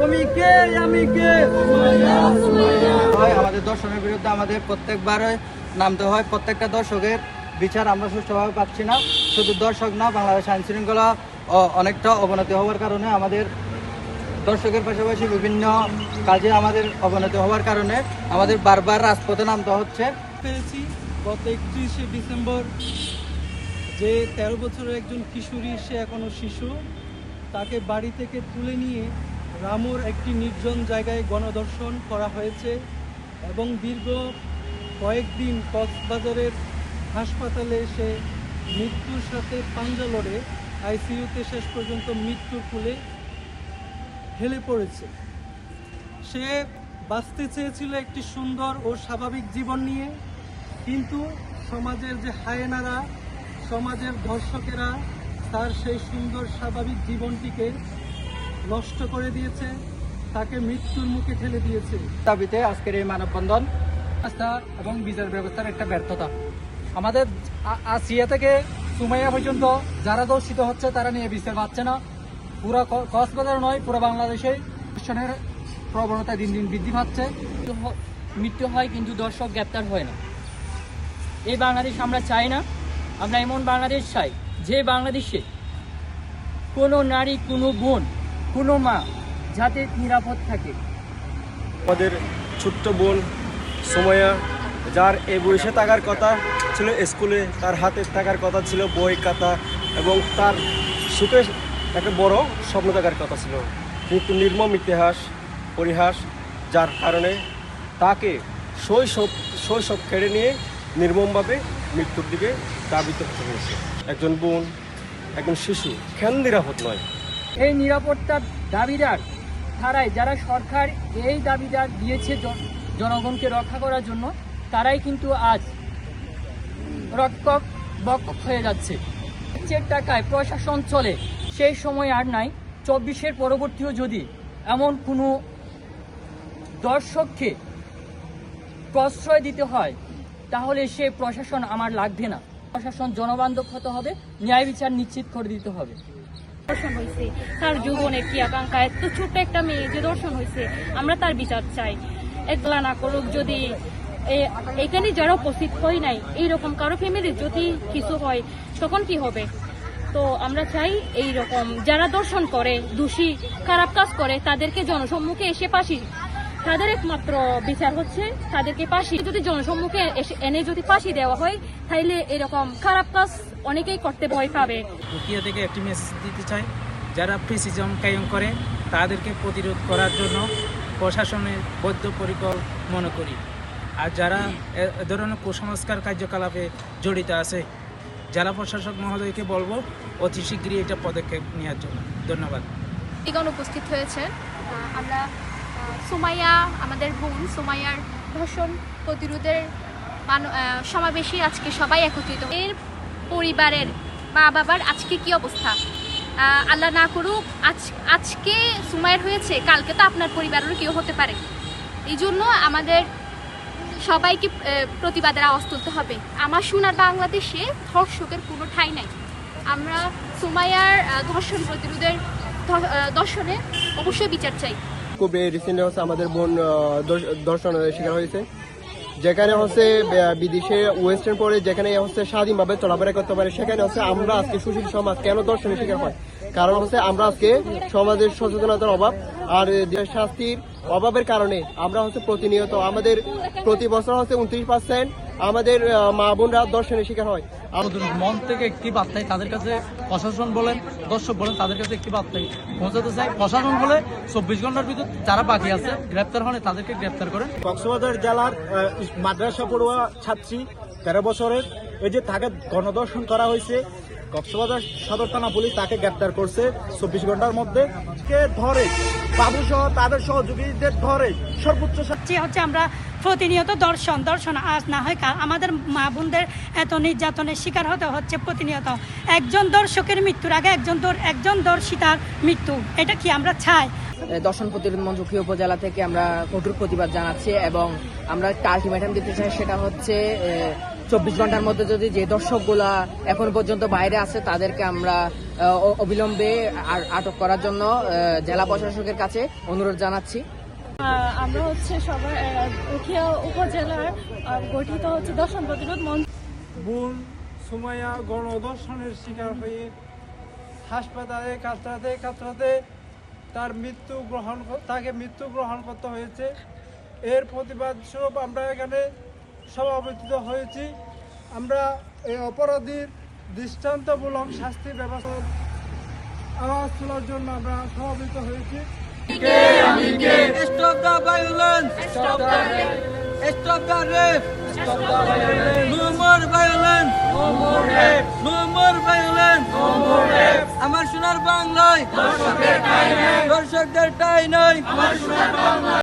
তুমি কে আমি কে আমাদের দর্শনের বিরুদ্ধে আমাদের প্রত্যেকবারই নামতে হয়। প্রত্যেকটা দর্শকের বিচার আমরা সুষ্ঠুভাবে পাচ্ছি না। শুধু দর্শক না, বাংলাদেশ আইন শৃঙ্খলা অনেকটা অবনতি হওয়ার কারণে আমাদের দর্শকের পাশাপাশি বিভিন্ন কাজে আমাদের অবনতি হওয়ার কারণে আমাদের বারবার রাজপথে নামতে হচ্ছে। পেয়েছি গত 31শে ডিসেম্বর যে 13 বছরের একজন কিশোরী, সে এখনো শিশু, তাকে বাড়ি থেকে তুলে নিয়ে রামুর একটি নির্জন জায়গায় গণধর্ষণ করা হয়েছে এবং দীর্ঘ কয়েকদিন কক্সবাজারের হাসপাতালে সে মৃত্যুর সাথে পাঞ্জা লড়ে আইসিইউতে শেষ পর্যন্ত মৃত্যুর কোলে হেলে পড়েছে। সে বাঁচতে চেয়েছিল একটি সুন্দর ও স্বাভাবিক জীবন নিয়ে, কিন্তু সমাজের যে হায়েনারা, সমাজের ধর্ষকেরা তার সেই সুন্দর স্বাভাবিক জীবনটিকে নষ্ট করে দিয়েছে, তাকে মৃত্যুর মুখে ঠেলে দিয়েছে। দাবিতে আজকের এই মানববন্ধন আস্থা এবং বিচার ব্যবস্থার একটা ব্যর্থতা। আমাদের আসিয়া থেকে সুমাইয়া পর্যন্ত যারা দর্শিত হচ্ছে তারা নিয়ে বিচার পাচ্ছে না। পুরো কক্সবাজার নয়, পুরো বাংলাদেশে ধর্ষণের প্রবণতা দিন দিন বৃদ্ধি পাচ্ছে। মৃত্যু হয় কিন্তু দর্শক গ্রেপ্তার হয় না। এই বাংলাদেশ আমরা চাই না। আমরা এমন বাংলাদেশ চাই যে বাংলাদেশে কোনো নারী, কোনো বোন, কোনো মা যাতে নিরাপদ থাকে। আমাদের ছোট্ট বোন সুমাইয়া, যার এই বয়সে থাকার কথা ছিল স্কুলে, তার হাতে থাকার কথা ছিল বই খাতা এবং তার সুখে একটা বড় স্বপ্ন থাকার কথা ছিল, কিন্তু নির্মম ইতিহাস পরিহাস, যার কারণে তাকে শৈশব কেড়ে নিয়ে নির্মমভাবে মৃত্যুর দিকে ধাবিত হতে হয়েছে। একজন বোন, একজন শিশু কেন নিরাপদ নয়? এই নিরাপত্তার দাবিদার তারাই, যারা সরকার এই দাবিদার দিয়েছে জনগণকে রক্ষা করার জন্য, তারাই কিন্তু আজ রক্ষক বক্ষক হয়ে যাচ্ছে। ট্যাক্সের টাকায় প্রশাসন চলে, সেই সময় আর নাই। 24-এর পরবর্তীও যদি এমন কোনো দর্শককে প্রশ্রয় দিতে হয়, তাহলে সে প্রশাসন আমার লাগবে না। প্রশাসন জনবান্ধব হতে হবে, ন্যায় বিচার নিশ্চিত করে দিতে হবে। দর্শন হয়েছে, তার জীবনের কি আকাঙ্ক্ষা, এত ছোট্ট একটা মেয়ে যে দর্শন হয়েছে, আমরা তার বিচার চাই। একলা না করুক, যদি এখানে যারা উপস্থিত হয় নাই, এইরকম কারো ফ্যামিলি যদি কিছু হয় তখন কি হবে? তো আমরা চাই এইরকম যারা দর্শন করে, দোষী, খারাপ কাজ করে, তাদেরকে জনসম্মুখে এসে ফাঁসি, তাদের একমাত্র বিচার হচ্ছে তাদেরকে ফাঁসি। যদি জনসম্মুখে এনে যদি ফাঁসি দেওয়া হয়, তাইলে এরকম খারাপ কাজ অনেকেই করতে ভয় পাবে। রুকিয়া থেকে একটি মেসেজ দিতে চাই, যারা প্রিসিজন কায়েম করে তাদেরকে প্রতিরোধ করার জন্য প্রশাসনের বদ্ধপরিকর মনে করি। আর যারা এ ধরনের কুসংস্কার কার্যকলাপে জড়িত আছে, জেলা প্রশাসক মহোদয়কে বলবো অতি শীঘ্রই এটা পদক্ষেপ নেওয়ার জন্য। ধন্যবাদ। এখানে উপস্থিত হয়েছেন আমরা সুমাইয়া, আমাদের বোন সুমাইয়ার ধর্ষণ প্রতিরোধের সমাবেশে আজকে সবাই একত্রিত। এর পরিবারের মা বাবার আজকে কি অবস্থা, আল্লাহ না করুক আজকে সুমাইয়ার হয়েছে, কালকে তো আপনার পরিবারেরও কেউ হতে পারে। এই জন্য আমাদের সবাইকে প্রতিবাদের আওয়াজ তুলতে হবে। আমার সোনার বাংলাদেশে ধর্ষকের কোনো ঠাঁই নাই। আমরা সুমাইয়ার ধর্ষণ প্রতিরোধের দর্শনে অবশ্যই বিচার চাই। খুব রিসেন্টলি হচ্ছে আমাদের বোন ধর্ষণের শিকার হয়েছে, যেখানে হচ্ছে বিদেশে ওয়েস্টার্ন পরে যেখানে হচ্ছে স্বাধীনভাবে চলাফেরা করতে পারে, সেখানে হচ্ছে আমরা আজকে সুশীল সমাজ কেন ধর্ষণের শিকার হয়? কারণ হচ্ছে আমরা আজকে সমাজের সচেতনতার অভাব আর শাস্তির অভাবের কারণে আমরা হচ্ছে প্রতিনিয়ত আমাদের প্রতি বছর হচ্ছে 29% আমাদের মা বোনরা ধর্ষণের শিকার হয়। আমাদের মন থেকে একটি বার্তাই তাদের কাছে, প্রশাসন বলেন, দর্শক বলেন, তাদের কাছে একটি বার্তাই পৌঁছাতে চাই। প্রশাসন বলে 24 ঘন্টার ভিতর যারা বাকি আছে গ্রেপ্তার হন, তাদেরকে গ্রেপ্তার করেন। কক্সবাজার জেলার মাদ্রাসা পড়ুয়া ছাত্রী 13 বছরের, এই যে তাকে গণধর্ষণ করা হয়েছে, কক্সবাজার সদর থানা পুলিশ তাকে গ্রেপ্তার করছে 24 ঘন্টার মধ্যে। ধরে বাবু সহ তাদের সহযোগীদের ধরে সর্বোচ্চ হচ্ছে আমরা প্রতিনিয়ত দর্শন আজ না হয় আমাদের মা বোনদের এত নির্যাতনের শিকার হতে হচ্ছে প্রতিনিয়ত। একজন দর্শকের মৃত্যুর আগে একজন দর্শিতার মৃত্যু, এটা কি আমরা চাই? দর্শন প্রতিরোধ মঞ্চ উখিয়া উপজেলা থেকে আমরা কঠোর প্রতিবাদ জানাচ্ছি এবং আমরা একটা আলটিমেটাম দিতে চাই, সেটা হচ্ছে 24 ঘন্টার মধ্যে যদি যে দর্শকগুলা এখন পর্যন্ত বাইরে আছে তাদেরকে আমরা অবিলম্বে আটক করার জন্য জেলা প্রশাসকের কাছে অনুরোধ জানাচ্ছি। আমরা হচ্ছে সবাই উখিয়া উপজেলার গঠিত হচ্ছে দর্শন প্রতিরোধ মঞ্চ। বোন সুমাইয়া গণধর্ষণের শিকার হয়ে হাসপাতালে কাতরাতে তাকে মৃত্যু গ্রহণ করতে হয়েছে। এর প্রতিবাদ স্বরূপ আমরা এখানে সমাবেত হয়েছি। আমরা এই অপরাধীর দৃষ্টান্তমূলক শাস্তি ব্যবস্থার আওয়াজ তোলার জন্য আমরা সমাবেত হয়েছি। Stop the violence! Stop the rape! Stop the rape! Stop the violence! No more violence! No more rape! No more violence! No more rape! আমার সোনার বাংলায় দর্শকদের ঠাঁই নাই।